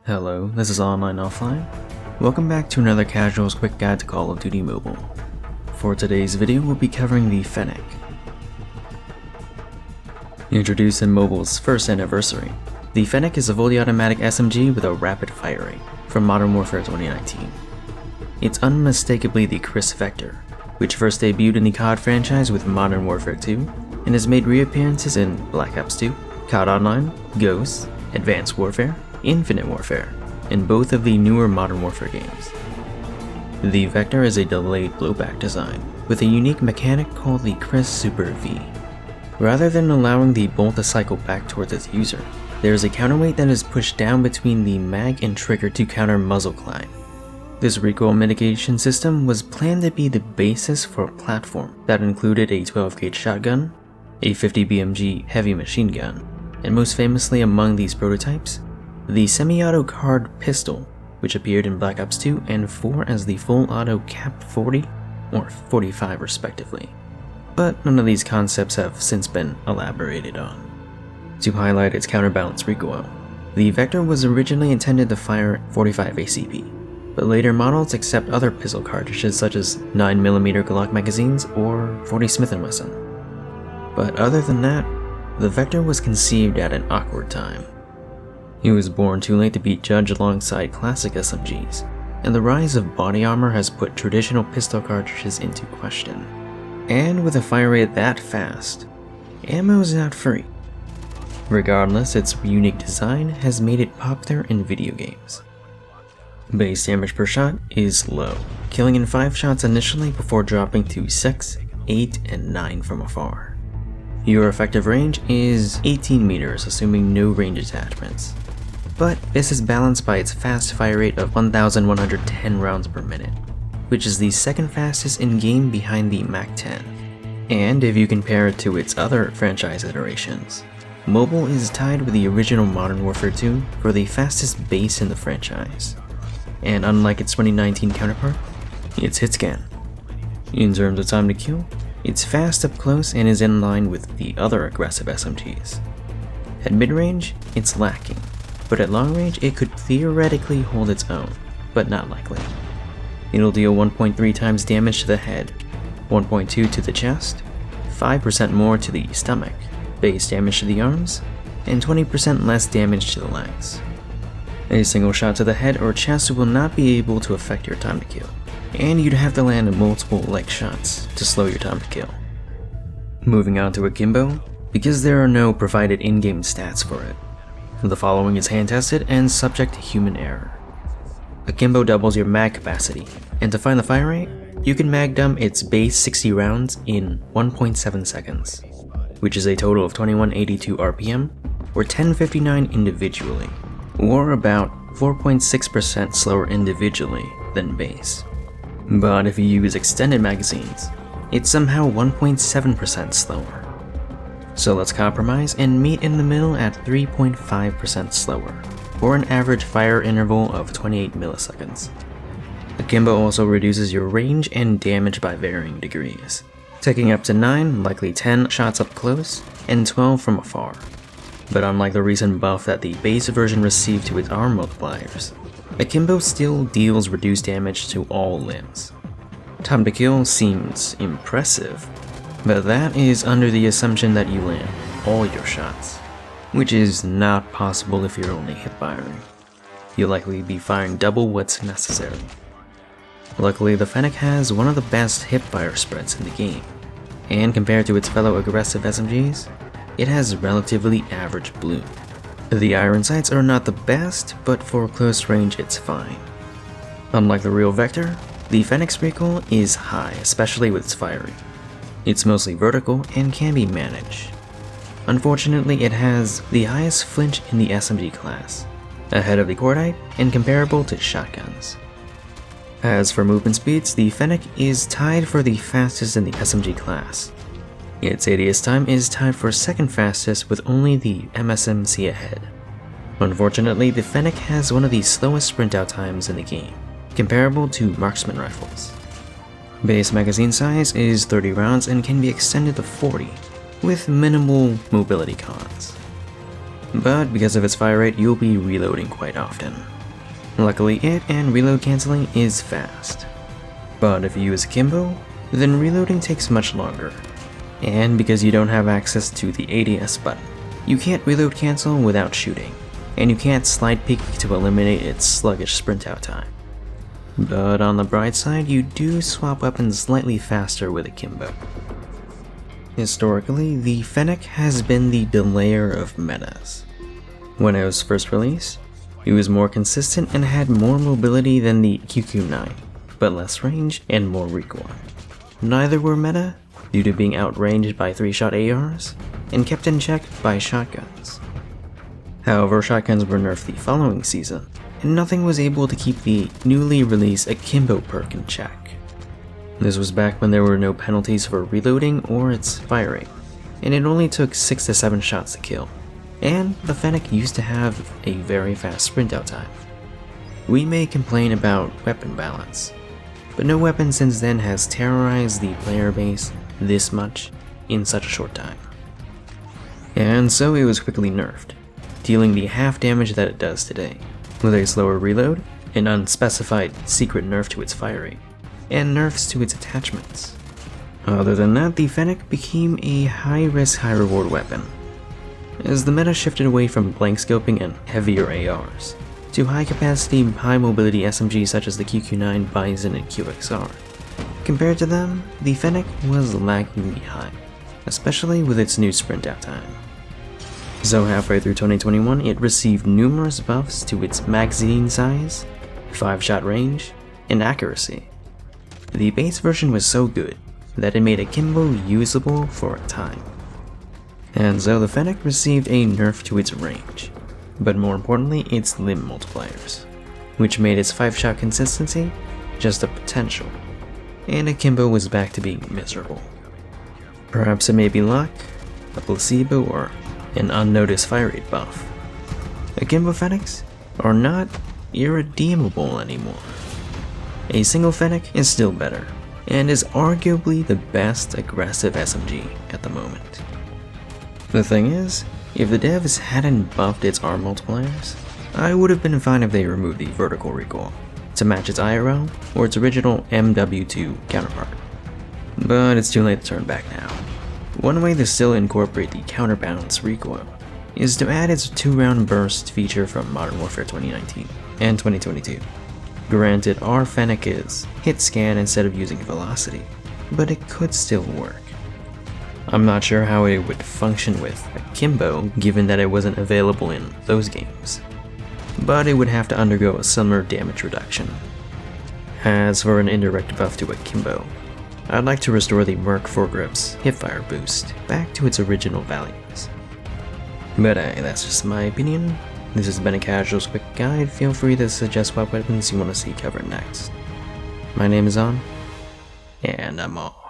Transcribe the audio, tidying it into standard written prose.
Hello, this is AnlineOffline. Welcome back to another casual's quick guide to Call of Duty Mobile. For today's video, we'll be covering the Fennec. Introduced in mobile's first anniversary, the Fennec is a fully automatic SMG with a rapid fire rate from Modern Warfare 2019. It's unmistakably the KRISS Vector, which first debuted in the COD franchise with Modern Warfare 2 and has made reappearances in Black Ops 2, COD Online, Ghosts, Advanced Warfare, Infinite Warfare, and both of the newer Modern Warfare games. The Vector is a delayed blowback design with a unique mechanic called the KRISS Super V. Rather than allowing the bolt to cycle back towards its user, there is a counterweight that is pushed down between the mag and trigger to counter muzzle climb. This recoil mitigation system was planned to be the basis for a platform that included a 12-gauge shotgun, a 50 BMG heavy machine gun, and most famously among these prototypes, the semi-auto card pistol, which appeared in Black Ops 2 and 4 as the full auto cap 40 or 45 respectively. But none of these concepts have since been elaborated on. To highlight its counterbalance recoil, the Vector was originally intended to fire 45 ACP, but later models accept other pistol cartridges such as 9mm Glock magazines or 40 Smith & Wesson. But other than that, the Vector was conceived at an awkward time. It was born too late to be judged alongside classic SMGs, and the rise of body armor has put traditional pistol cartridges into question. And with a fire rate that fast, ammo is not free. Regardless, its unique design has made it popular in video games. Base damage per shot is low, killing in 5 shots initially before dropping to 6, 8, and 9 from afar. Your effective range is 18 meters, assuming no range attachments. But this is balanced by its fast fire rate of 1,110 rounds per minute, which is the second fastest in-game behind the MAC-10. And if you compare it to its other franchise iterations, Mobile is tied with the original Modern Warfare 2 for the fastest base in the franchise. And unlike its 2019 counterpart, it's hit scan. In terms of time to kill, it's fast up close and is in line with the other aggressive SMGs. At mid-range, it's lacking, but at long range it could theoretically hold its own, but not likely. It'll deal 1.3 times damage to the head, 1.2 to the chest, 5% more to the stomach, base damage to the arms, and 20% less damage to the legs. A single shot to the head or chest will not be able to affect your time to kill, and you'd have to land multiple leg shots to slow your time to kill. Moving on to Akimbo, because there are no provided in-game stats for it, the following is hand-tested and subject to human error. Akimbo doubles your mag capacity, and to find the fire rate, you can mag dump its base 60 rounds in 1.7 seconds, which is a total of 2182 RPM, or 1059 individually, or about 4.6% slower individually than base. But if you use extended magazines, it's somehow 1.7% slower. So let's compromise and meet in the middle at 3.5% slower, or an average fire interval of 28 milliseconds. Akimbo also reduces your range and damage by varying degrees, taking up to 9, likely 10 shots up close, and 12 from afar. But unlike the recent buff that the base version received to its arm multipliers, Akimbo still deals reduced damage to all limbs. Time to kill seems impressive, but that is under the assumption that you land all your shots, which is not possible if you're only hip firing. You'll likely be firing double what's necessary. Luckily, the Fennec has one of the best hipfire spreads in the game, and compared to its fellow aggressive SMGs, it has relatively average bloom. The iron sights are not the best, but for close range it's fine. Unlike the real Vector, the Fennec's recoil is high, especially with its firing. It's mostly vertical and can be managed. Unfortunately, it has the highest flinch in the SMG class, ahead of the Cordite and comparable to shotguns. As for movement speeds, the Fennec is tied for the fastest in the SMG class. Its ADS time is tied for second fastest with only the MSMC ahead. Unfortunately, the Fennec has one of the slowest sprint out times in the game, comparable to marksman rifles. Base magazine size is 30 rounds and can be extended to 40, with minimal mobility cons. but because of its fire rate, you'll be reloading quite often. Luckily, it and reload cancelling is fast. But if you use Akimbo, then reloading takes much longer. And because you don't have access to the ADS button, you can't reload cancel without shooting, and you can't slide peek to eliminate its sluggish sprint out time. But on the bright side, you do swap weapons slightly faster with Akimbo. Historically, the Fennec has been the delayer of metas. When it was first released, it was more consistent and had more mobility than the QQ9, but less range and more recoil. Neither were meta, due to being outranged by 3-shot ARs, and kept in check by shotguns. However, shotguns were nerfed the following season, and nothing was able to keep the newly released Akimbo perk in check. This was back when there were no penalties for reloading or its firing, and it only took 6 to 7 shots to kill, and the Fennec used to have a very fast sprint out time. We may complain about weapon balance, but no weapon since then has terrorized the player base this much in such a short time. And so it was quickly nerfed, dealing the half damage that it does today, with a slower reload, an unspecified secret nerf to its firing, and nerfs to its attachments. Other than that, the Fennec became a high-risk, high-reward weapon, as the meta shifted away from blank scoping and heavier ARs, to high-capacity, high-mobility SMGs such as the QQ9, Bison, and QXR. Compared to them, the Fennec was lagging behind, especially with its new sprint out time. So halfway through 2021, it received numerous buffs to its magazine size, 5-shot range, and accuracy. The base version was so good that it made Akimbo usable for a time. And so the Fennec received a nerf to its range, but more importantly its limb multipliers, which made its 5-shot consistency just a potential, and Akimbo was back to being miserable. Perhaps it may be luck, a placebo, or an unnoticed fire rate buff. Akimbo Fennecs are not irredeemable anymore. A single Fennec is still better, and is arguably the best aggressive SMG at the moment. The thing is, if the devs hadn't buffed its arm multipliers, I would have been fine if they removed the vertical recoil to match its IRL or its original MW2 counterpart. But it's too late to turn back now. One way to still incorporate the counterbalance recoil is to add its 2-round burst feature from Modern Warfare 2019 and 2022. Granted, our Fennec is hit scan instead of using velocity, but it could still work. I'm not sure how it would function with Akimbo, given that it wasn't available in those games, but it would have to undergo a similar damage reduction. As for an indirect buff to Akimbo, I'd like to restore the Merc Foregrip's hipfire boost back to its original values. But that's just my opinion. This has been a Casual's Quick Guide. Feel free to suggest what weapons you want to see covered next. My name is On, and I'm off.